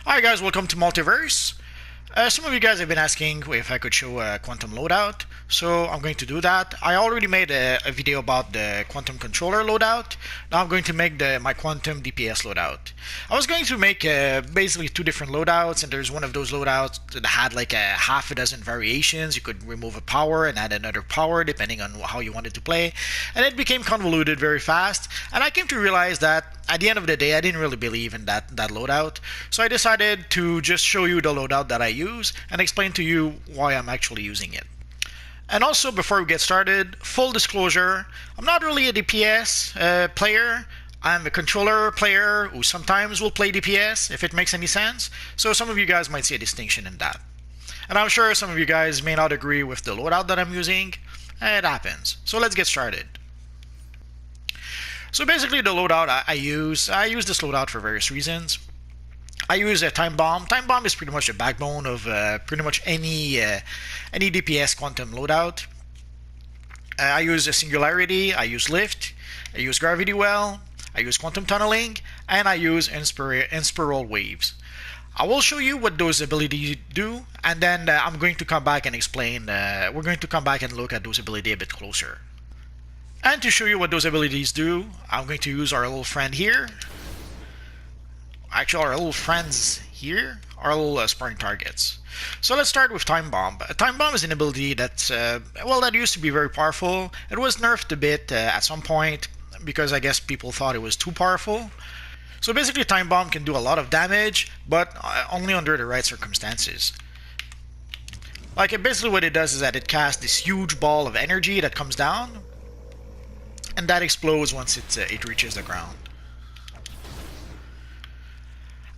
Hi guys, welcome to Multiverse. Some of you guys have been asking if I could show a quantum loadout, so I'm going to do that. I already made a video about the quantum controller loadout. Now I'm going to make my quantum DPS loadout. I was going to make basically two different loadouts, and there's one of those loadouts that had like a half a dozen variations. You could remove a power and add another power depending on how you wanted to play, and it became convoluted very fast. And I came to realize that at the end of the day, I didn't really believe in that loadout, so I decided to just show you the loadout that I use and explain to you why I'm actually using it. And also, before we get started, full disclosure, I'm not really a DPS player. I'm a controller player who sometimes will play DPS, if it makes any sense, so some of you guys might see a distinction in that. And I'm sure some of you guys may not agree with the loadout that I'm using. It happens. So let's get started. So basically the loadout I use this loadout for various reasons. I use a time bomb. Time bomb is pretty much the backbone of pretty much any DPS quantum loadout. I use a singularity, I use lift, I use gravity well, I use quantum tunneling, and I use inspiral waves. I will show you what those abilities do, and then I'm going to come back and explain. We're going to come back and look at those abilities a bit closer. And to show you what those abilities do, I'm going to use our little friend here. Actually, our little friends here, our little sparring targets. So let's start with Time Bomb. Time Bomb is an ability that's, that used to be very powerful. It was nerfed a bit at some point because I guess people thought it was too powerful. So basically Time Bomb can do a lot of damage, but only under the right circumstances. Basically what it does is that it casts this huge ball of energy that comes down, and that explodes once it reaches the ground.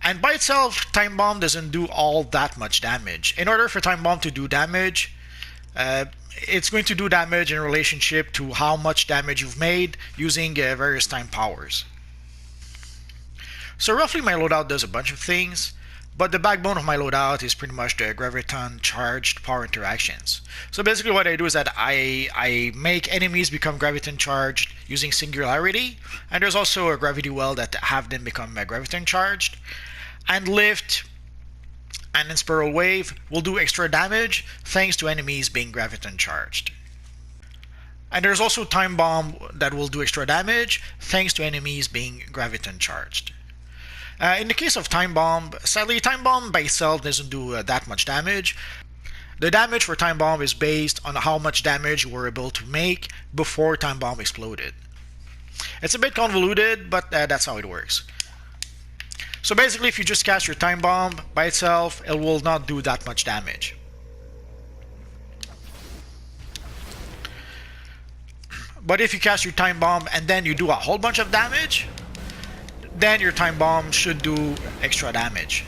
And by itself, Time Bomb doesn't do all that much damage. In order for Time Bomb to do damage, it's going to do damage in relationship to how much damage you've made using various time powers. So roughly my loadout does a bunch of things, but the backbone of my loadout is pretty much the graviton charged power interactions. So basically what I do is that I make enemies become graviton charged using singularity, and there's also a gravity well that have them become graviton charged. And lift and inspiral wave will do extra damage thanks to enemies being graviton charged. And there's also time bomb that will do extra damage thanks to enemies being graviton charged. In the case of Time Bomb, sadly Time Bomb by itself doesn't do that much damage. The damage for Time Bomb is based on how much damage you were able to make before Time Bomb exploded. It's a bit convoluted, but that's how it works. So basically if you just cast your Time Bomb by itself, it will not do that much damage. But if you cast your Time Bomb and then you do a whole bunch of damage, then your Time Bomb should do extra damage.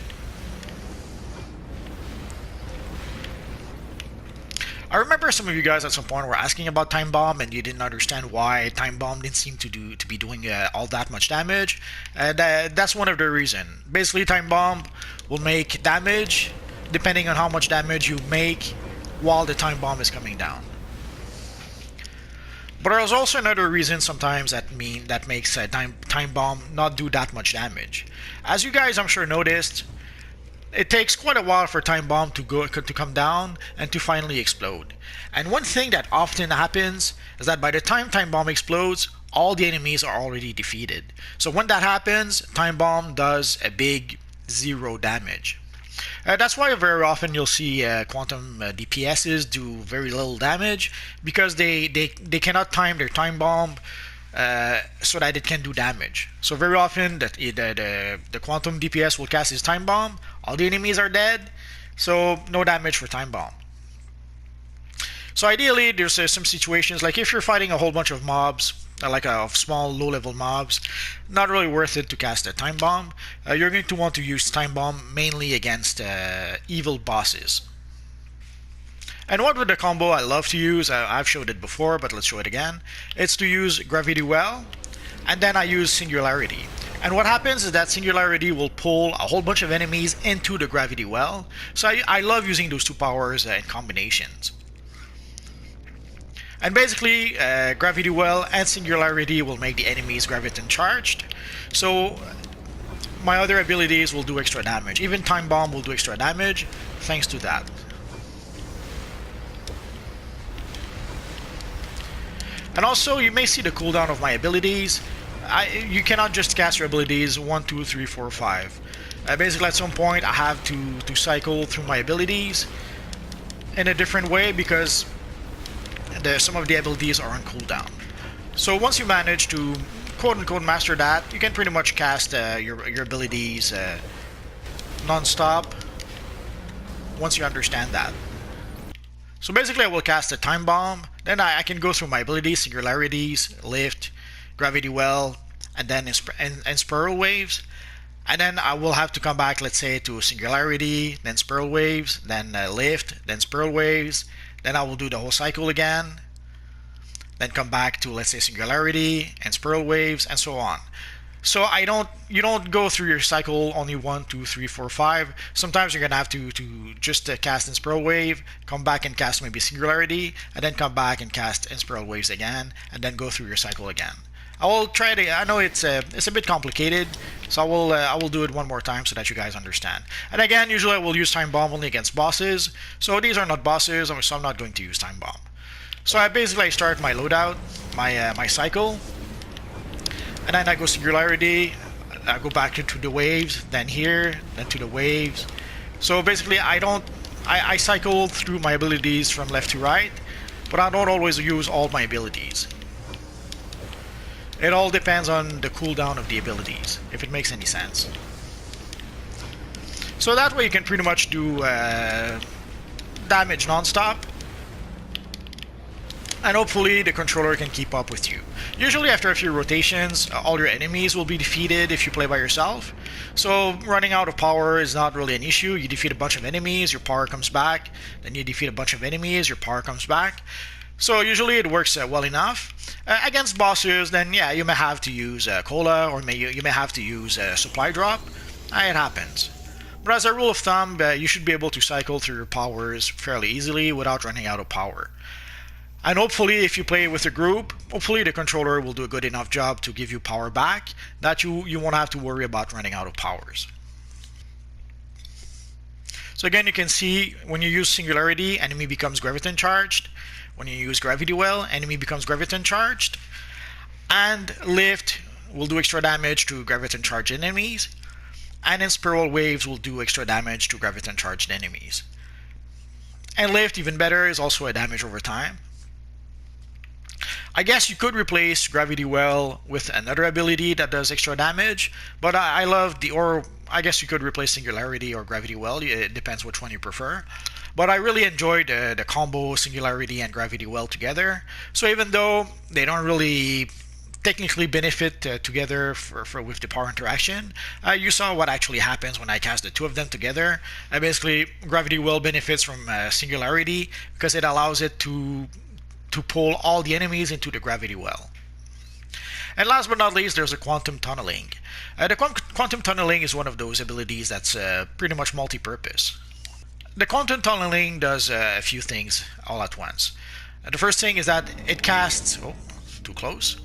I remember some of you guys at some point were asking about Time Bomb and you didn't understand why Time Bomb didn't seem to be doing all that much damage. That's one of the reasons. Basically Time Bomb will make damage depending on how much damage you make while the Time Bomb is coming down. But there's also another reason sometimes that makes Time Bomb not do that much damage. As you guys I'm sure noticed, it takes quite a while for Time Bomb to come down and to finally explode. And one thing that often happens is that by the time Time Bomb explodes, all the enemies are already defeated. So when that happens, Time Bomb does a big 0 damage. That's why very often you'll see quantum DPSs do very little damage, because they cannot time their Time Bomb so that it can do damage. So very often the quantum DPS will cast his Time Bomb, all the enemies are dead, so no damage for Time Bomb. So ideally there's some situations like if you're fighting a whole bunch of mobs, of small low-level mobs, not really worth it to cast a Time Bomb. You're going to want to use Time Bomb mainly against evil bosses. And what would the combo I love to use, I've showed it before, but let's show it again. It's to use Gravity Well, and then I use Singularity. And what happens is that Singularity will pull a whole bunch of enemies into the Gravity Well. So I love using those two powers in combinations. And basically, Gravity Well and Singularity will make the enemies graviton charged. So my other abilities will do extra damage. Even Time Bomb will do extra damage thanks to that. And also, you may see the cooldown of my abilities. You cannot just cast your abilities 1, 2, 3, 4, 5. Basically, at some point, I have to cycle through my abilities in a different way because some of the abilities are on cooldown. So once you manage to quote-unquote master that, you can pretty much cast your abilities non-stop once you understand that. So basically, I will cast a Time Bomb, then I can go through my abilities, Singularities, Lift, Gravity Well, and then Spiral Waves. And then I will have to come back, let's say, to Singularity, then Spiral Waves, then Lift, then Spiral Waves. Then I will do the whole cycle again. Then come back to, let's say, Singularity and Spiral Waves, and so on. So you don't go through your cycle only 1, 2, 3, 4, 5. Sometimes you're gonna have to just cast in Spiral Wave, come back and cast maybe Singularity, and then come back and cast in Spiral Waves again, and then go through your cycle again. I will try to. I know it's a bit complicated, so I will do it one more time so that you guys understand. And again, usually I will use Time Bomb only against bosses. So these are not bosses, so I'm not going to use Time Bomb. So I basically start my loadout, my cycle, and then I go Singularity. I go back to the waves, then here, then to the waves. So basically, I cycle through my abilities from left to right, but I don't always use all my abilities. It all depends on the cooldown of the abilities, if it makes any sense. So that way you can pretty much do damage non-stop, and hopefully the controller can keep up with you. Usually after a few rotations, all your enemies will be defeated if you play by yourself. So running out of power is not really an issue. You defeat a bunch of enemies, your power comes back. Then you defeat a bunch of enemies, your power comes back. So usually it works well enough. Against bosses, then yeah, you may have to use cola, or you may have to use supply drop. It happens. But as a rule of thumb, you should be able to cycle through your powers fairly easily without running out of power. And hopefully, if you play with a group, hopefully the controller will do a good enough job to give you power back that you won't have to worry about running out of powers. So again, you can see when you use Singularity, enemy becomes Graviton charged. When you use Gravity Well, enemy becomes Graviton charged. And Lift will do extra damage to Graviton charged enemies. And then Spiral Waves will do extra damage to Graviton charged enemies. And Lift, even better, is also a damage over time. I guess you could replace Gravity Well with another ability that does extra damage, but I love or I guess you could replace Singularity or Gravity Well, it depends which one you prefer. But I really enjoyed the combo Singularity and Gravity Well together. So even though they don't really technically benefit together with the power interaction, you saw what actually happens when I cast the two of them together. Basically, Gravity Well benefits from Singularity because it allows it to pull all the enemies into the Gravity Well. And last but not least, there's a Quantum Tunneling. The Quantum Tunneling is one of those abilities that's pretty much multi-purpose. The Quantum Tunneling does a few things all at once. The first thing is that it casts... Oh, too close.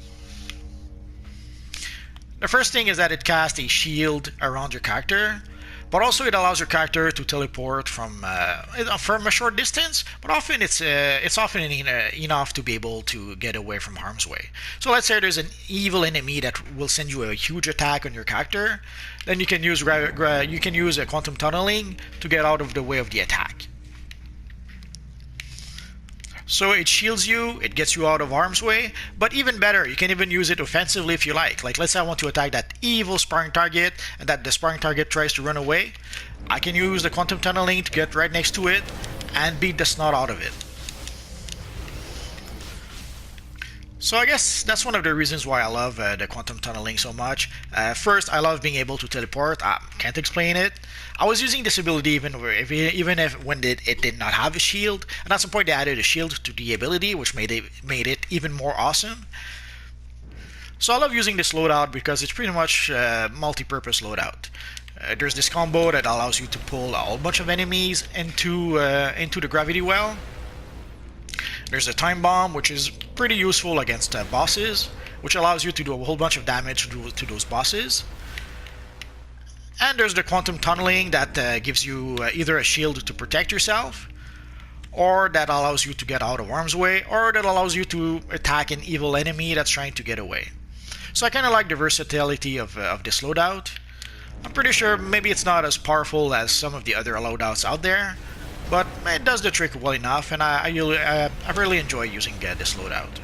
The first thing is that it casts a shield around your character, but also it allows your character to teleport from a short distance, but often it's often enough to be able to get away from harm's way. So let's say there's an evil enemy that will send you a huge attack on your character, then you can use a Quantum Tunneling to get out of the way of the attack. So it shields you, it gets you out of harm's way, but even better, you can even use it offensively if you like. Like, let's say I want to attack that evil sparring target, and that the sparring target tries to run away. I can use the Quantum Tunneling to get right next to it and beat the snot out of it. So I guess that's one of the reasons why I love the Quantum Tunneling so much. First, I love being able to teleport. I can't explain it. I was using this ability even if when it did not have a shield, and at some point they added a shield to the ability, which made it even more awesome. So I love using this loadout because it's pretty much multi-purpose loadout. There's this combo that allows you to pull a whole bunch of enemies into the Gravity Well. There's a Time Bomb, which is pretty useful against bosses, which allows you to do a whole bunch of damage to those bosses. And there's the quantum tunneling that gives you either a shield to protect yourself, or that allows you to get out of harm's way, or that allows you to attack an evil enemy that's trying to get away. So I kind of like the versatility of this loadout. I'm pretty sure maybe it's not as powerful as some of the other loadouts out there, but it does the trick well enough, and I really enjoy using this loadout.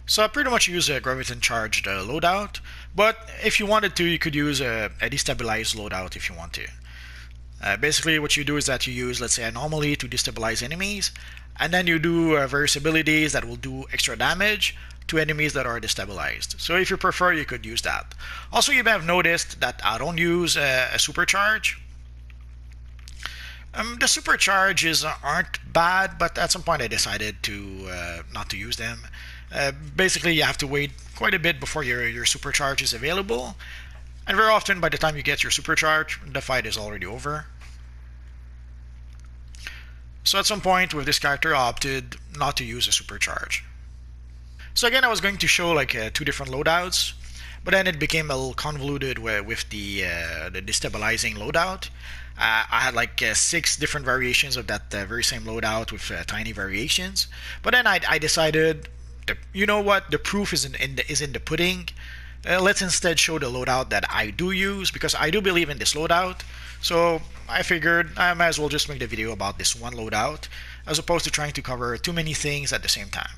So I pretty much use a graviton charged loadout, but if you wanted to, you could use a destabilized loadout if you want to. Basically what you do is that you use, let's say, anomaly to destabilize enemies, and then you do various abilities that will do extra damage to enemies that are destabilized. So if you prefer, you could use that. Also, you may have noticed that I don't use a supercharge. The supercharges aren't bad, but at some point I decided to not to use them. Basically, you have to wait quite a bit before your supercharge is available, and very often by the time you get your supercharge, the fight is already over. So at some point with this character, I opted not to use a supercharge. So again, I was going to show like 2 different loadouts, but then it became a little convoluted with the destabilizing loadout. I had like 6 different variations of that very same loadout with tiny variations. But then I decided, you know what, the proof is in the pudding. Let's instead show the loadout that I do use, because I do believe in this loadout. So I figured I might as well just make the video about this one loadout, as opposed to trying to cover too many things at the same time.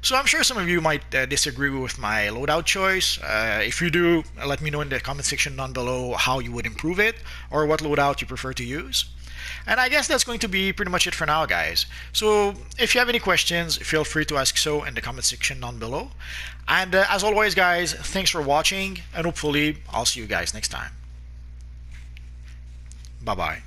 So I'm sure some of you might disagree with my loadout choice. If you do, let me know in the comment section down below how you would improve it, or what loadout you prefer to use. And I guess that's going to be pretty much it for now, guys. So if you have any questions, feel free to ask so in the comment section down below. And as always, guys, thanks for watching, and hopefully I'll see you guys next time. Bye-bye.